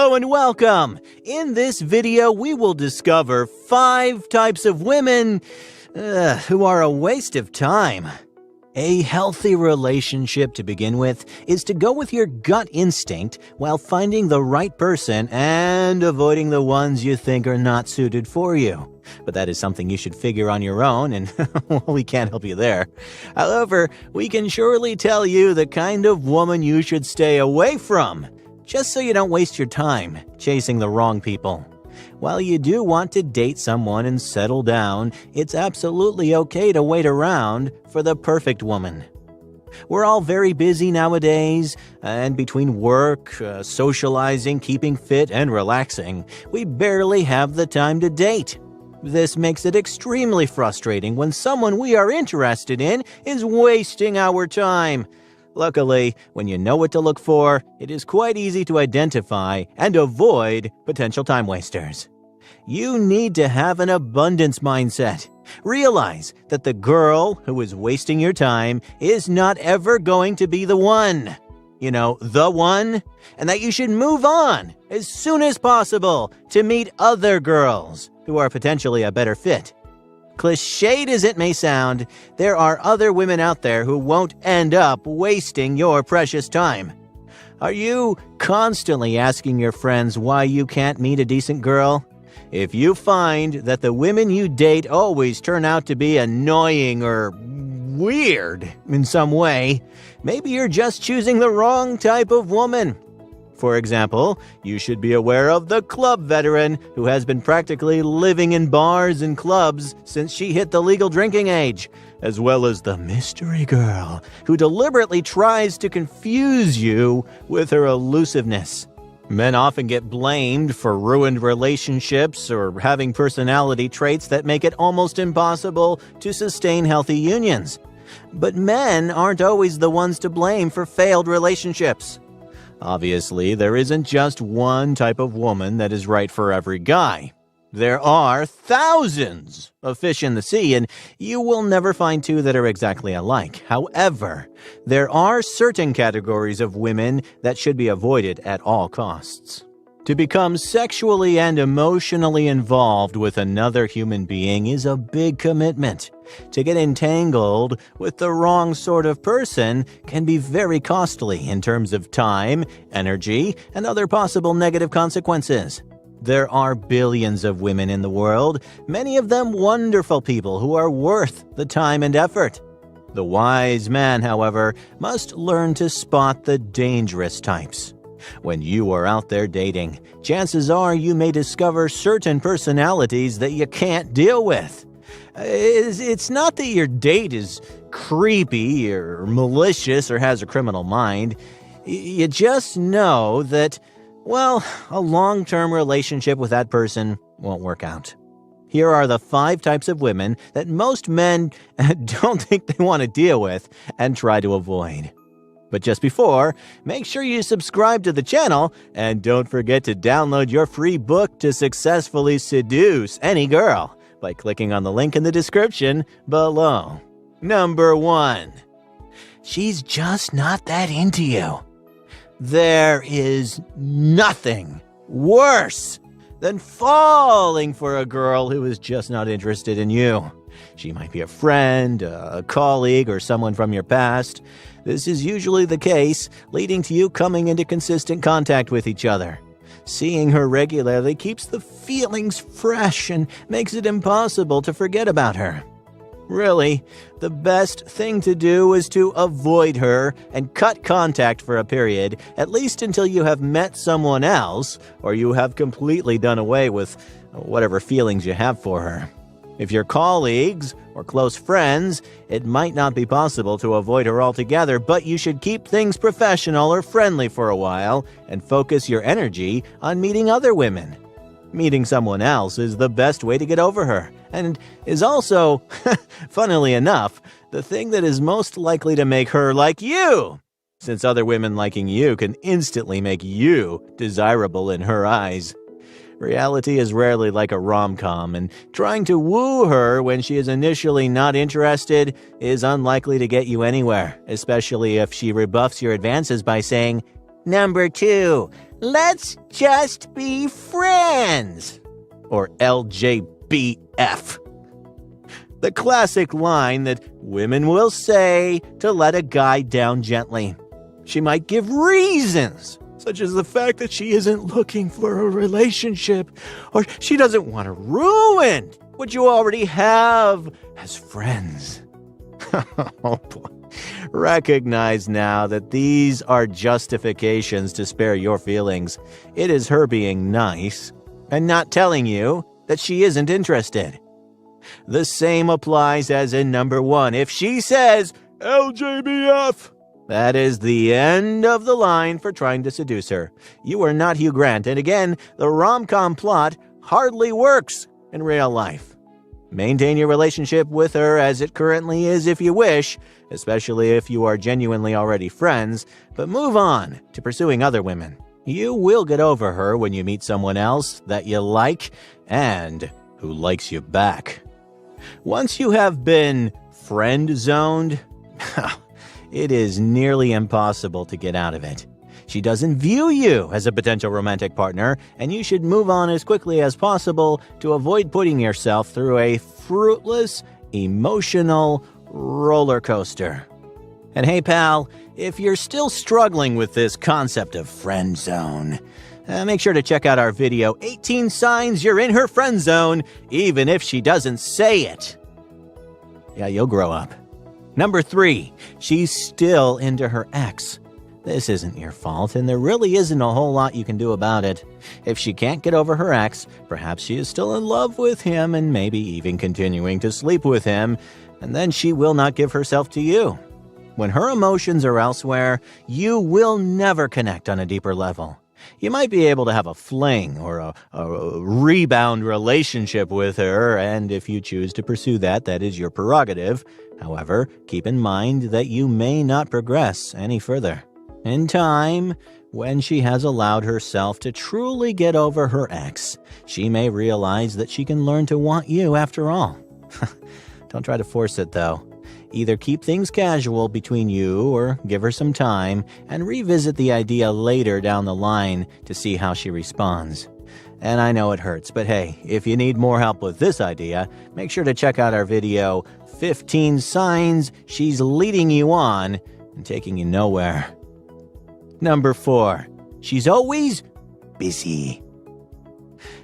Hello and welcome! In this video, we will discover 5 types of women who are a waste of time. A healthy relationship, to begin with, is to go with your gut instinct while finding the right person and avoiding the ones you think are not suited for you. But that is something you should figure on your own, and well, we can't help you there. However, we can surely tell you the kind of woman you should stay away from, just so you don't waste your time chasing the wrong people. While you do want to date someone and settle down, it's absolutely okay to wait around for the perfect woman. We're all very busy nowadays, and between work, socializing, keeping fit, and relaxing, we barely have the time to date. This makes it extremely frustrating when someone we are interested in is wasting our time. Luckily, when you know what to look for, it is quite easy to identify and avoid potential time wasters. You need to have an abundance mindset. Realize that the girl who is wasting your time is not ever going to be the one. You know, the one, and that you should move on as soon as possible to meet other girls who are potentially a better fit. Cliched as it may sound, there are other women out there who won't end up wasting your precious time. Are you constantly asking your friends why you can't meet a decent girl? If you find that the women you date always turn out to be annoying or weird in some way, maybe you're just choosing the wrong type of woman. For example, you should be aware of the club veteran who has been practically living in bars and clubs since she hit the legal drinking age, as well as the mystery girl who deliberately tries to confuse you with her elusiveness. Men often get blamed for ruined relationships or having personality traits that make it almost impossible to sustain healthy unions. But men aren't always the ones to blame for failed relationships. Obviously, there isn't just one type of woman that is right for every guy. There are thousands of fish in the sea, and you will never find 2 that are exactly alike. However, there are certain categories of women that should be avoided at all costs. To become sexually and emotionally involved with another human being is a big commitment. To get entangled with the wrong sort of person can be very costly in terms of time, energy, and other possible negative consequences. There are billions of women in the world, many of them wonderful people who are worth the time and effort. The wise man, however, must learn to spot the dangerous types. When you are out there dating, chances are you may discover certain personalities that you can't deal with. It's not that your date is creepy or malicious or has a criminal mind. You just know that, well, a long-term relationship with that person won't work out. Here are the 5 types of women that most men don't think they want to deal with and try to avoid. But just before, make sure you subscribe to the channel and don't forget to download your free book to successfully seduce any girl by clicking on the link in the description below. Number 1. She's just not that into you. There is nothing worse than falling for a girl who is just not interested in you. She might be a friend, a colleague, or someone from your past. This is usually the case, leading to you coming into consistent contact with each other. Seeing her regularly keeps the feelings fresh and makes it impossible to forget about her. Really, the best thing to do is to avoid her and cut contact for a period, at least until you have met someone else or you have completely done away with whatever feelings you have for her. If you're colleagues or close friends, it might not be possible to avoid her altogether, but you should keep things professional or friendly for a while and focus your energy on meeting other women. Meeting someone else is the best way to get over her, and is also, funnily enough, the thing that is most likely to make her like you, since other women liking you can instantly make you desirable in her eyes. Reality is rarely like a rom-com, and trying to woo her when she is initially not interested is unlikely to get you anywhere, especially if she rebuffs your advances by saying, "Number 2, Let's just be friends. Or LJBF. The classic line that women will say to let a guy down gently. She might give reasons, such as the fact that she isn't looking for a relationship, or she doesn't want to ruin what you already have as friends. Oh boy. Recognize now that these are justifications to spare your feelings. It is her being nice and not telling you that she isn't interested. The same applies as in number 1. If she says, LJBF, that is the end of the line for trying to seduce her. You are not Hugh Grant, and again, the rom-com plot hardly works in real life. Maintain your relationship with her as it currently is if you wish, especially if you are genuinely already friends, but move on to pursuing other women. You will get over her when you meet someone else that you like and who likes you back. Once you have been friend-zoned, it is nearly impossible to get out of it. She doesn't view you as a potential romantic partner, and you should move on as quickly as possible to avoid putting yourself through a fruitless, emotional roller coaster. And hey, pal, if you're still struggling with this concept of friend zone, make sure to check out our video, 18 Signs You're in Her Friend Zone, even if she doesn't say it. Yeah, you'll grow up. Number 3, she's still into her ex. This isn't your fault, and there really isn't a whole lot you can do about it. If she can't get over her ex, perhaps she is still in love with him and maybe even continuing to sleep with him, and then she will not give herself to you. When her emotions are elsewhere, you will never connect on a deeper level. You might be able to have a fling or a rebound relationship with her, and if you choose to pursue that, that is your prerogative. However, keep in mind that you may not progress any further. In time, when she has allowed herself to truly get over her ex, she may realize that she can learn to want you after all. Don't try to force it, though. Either keep things casual between you or give her some time and revisit the idea later down the line to see how she responds. And I know it hurts, but hey, if you need more help with this idea, make sure to check out our video, 15 Signs She's Leading You On and Taking You Nowhere. Number 4, she's always busy.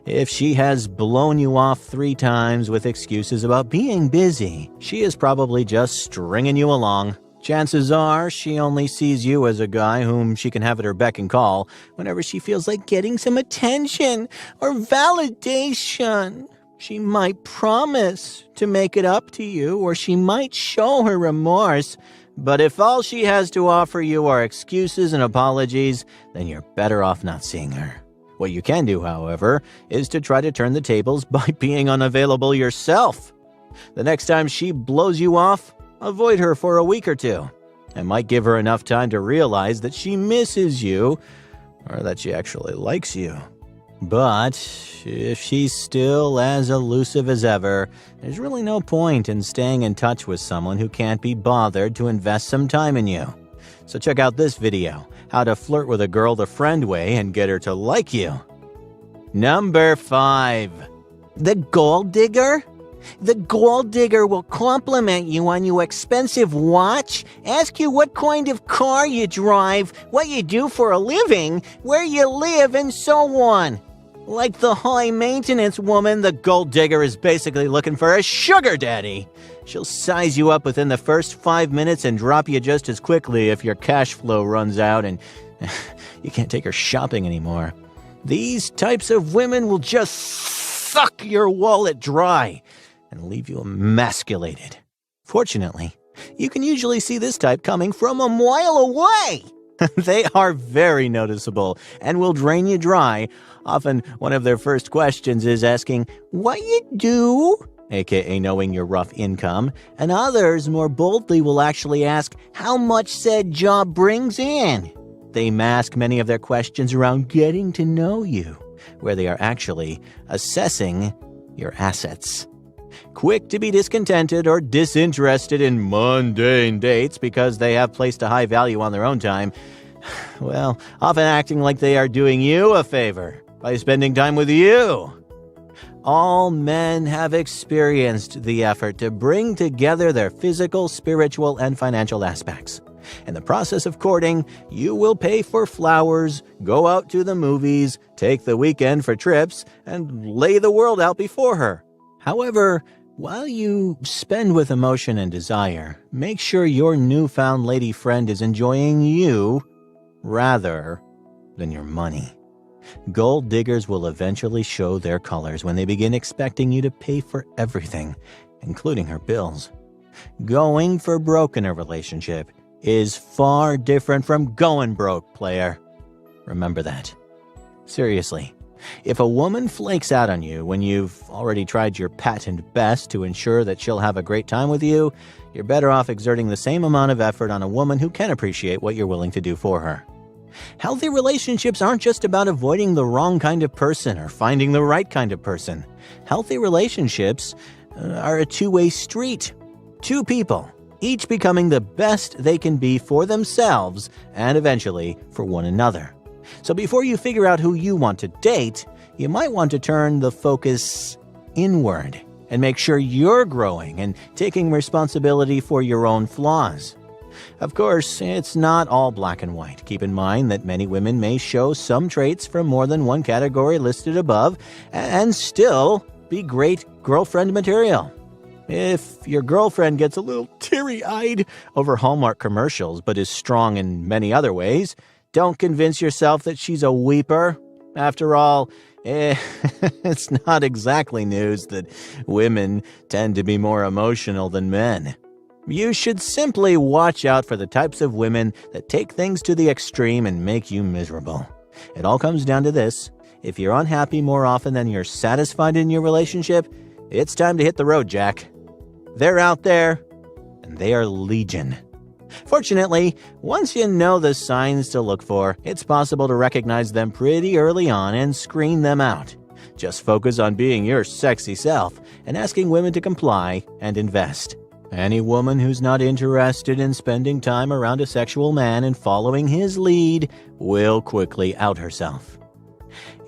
If she has blown you off 3 times with excuses about being busy, she is probably just stringing you along. Chances are she only sees you as a guy whom she can have at her beck and call whenever she feels like getting some attention or validation. She might promise to make it up to you, or she might show her remorse. But if all she has to offer you are excuses and apologies, then you're better off not seeing her. What you can do, however, is to try to turn the tables by being unavailable yourself. The next time she blows you off, avoid her for a week or 2. It might give her enough time to realize that she misses you, or that she actually likes you. But if she's still as elusive as ever, there's really no point in staying in touch with someone who can't be bothered to invest some time in you. So check out this video, how to flirt with a girl the friend way and get her to like you. Number 5. The gold digger? The gold digger will compliment you on your expensive watch, ask you what kind of car you drive, what you do for a living, where you live, and so on. Like the high-maintenance woman, the gold digger is basically looking for a sugar daddy. She'll size you up within the first 5 minutes and drop you just as quickly if your cash flow runs out and you can't take her shopping anymore. These types of women will just suck your wallet dry and leave you emasculated. Fortunately, you can usually see this type coming from a mile away. They are very noticeable and will drain you dry. Often, one of their first questions is asking, "What you do?" aka knowing your rough income, and others more boldly will actually ask how much said job brings in. They mask many of their questions around getting to know you, where they are actually assessing your assets. Quick to be discontented or disinterested in mundane dates because they have placed a high value on their own time, Well, often acting like they are doing you a favor by spending time with you. All men have experienced the effort to bring together their physical, spiritual, and financial aspects. In the process of courting, you will pay for flowers, go out to the movies, take the weekend for trips, and lay the world out before her. However, while you spend with emotion and desire, make sure your newfound lady friend is enjoying you rather than your money. Gold diggers will eventually show their colors when they begin expecting you to pay for everything, including her bills. Going for broke in a relationship is far different from going broke, player. Remember that. Seriously, if a woman flakes out on you when you've already tried your patent best to ensure that she'll have a great time with you, you're better off exerting the same amount of effort on a woman who can appreciate what you're willing to do for her. Healthy relationships aren't just about avoiding the wrong kind of person or finding the right kind of person. Healthy relationships are a two-way street. Two people, each becoming the best they can be for themselves and eventually for one another. So before you figure out who you want to date, you might want to turn the focus inward and make sure you're growing and taking responsibility for your own flaws. Of course, it's not all black and white. Keep in mind that many women may show some traits from more than one category listed above and still be great girlfriend material. If your girlfriend gets a little teary-eyed over Hallmark commercials but is strong in many other ways, don't convince yourself that she's a weeper. After all, it's not exactly news that women tend to be more emotional than men. You should simply watch out for the types of women that take things to the extreme and make you miserable. It all comes down to this. If you're unhappy more often than you're satisfied in your relationship, it's time to hit the road, Jack. They're out there, and they are legion. Fortunately, once you know the signs to look for, it's possible to recognize them pretty early on and screen them out. Just focus on being your sexy self and asking women to comply and invest. Any woman who's not interested in spending time around a sexual man and following his lead will quickly out herself.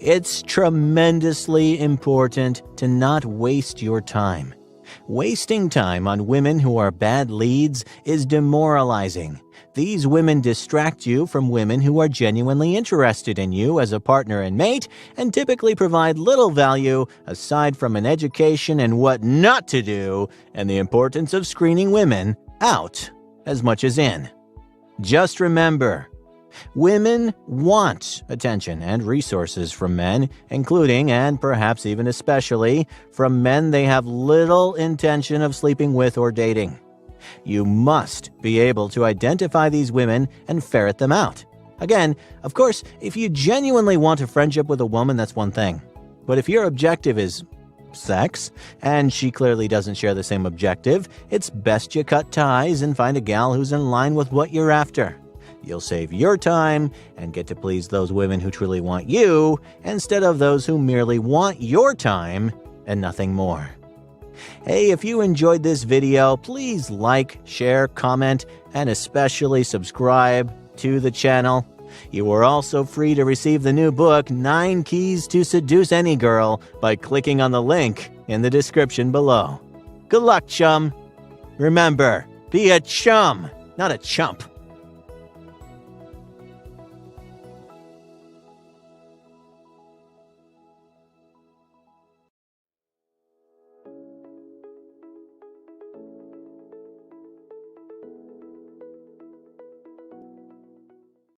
It's tremendously important to not waste your time. Wasting time on women who are bad leads is demoralizing. These women distract you from women who are genuinely interested in you as a partner and mate and typically provide little value aside from an education in what not to do and the importance of screening women out as much as in. Just remember, women want attention and resources from men, including and perhaps even especially from men they have little intention of sleeping with or dating. You must be able to identify these women and ferret them out. Again, of course, if you genuinely want a friendship with a woman, that's one thing. But if your objective is sex, and she clearly doesn't share the same objective, it's best you cut ties and find a gal who's in line with what you're after. You'll save your time and get to please those women who truly want you instead of those who merely want your time and nothing more. Hey, if you enjoyed this video, please like, share, comment, and especially subscribe to the channel. You are also free to receive the new book, 9 Keys to Seduce Any Girl, by clicking on the link in the description below. Good luck, chum. Remember, be a chum, not a chump.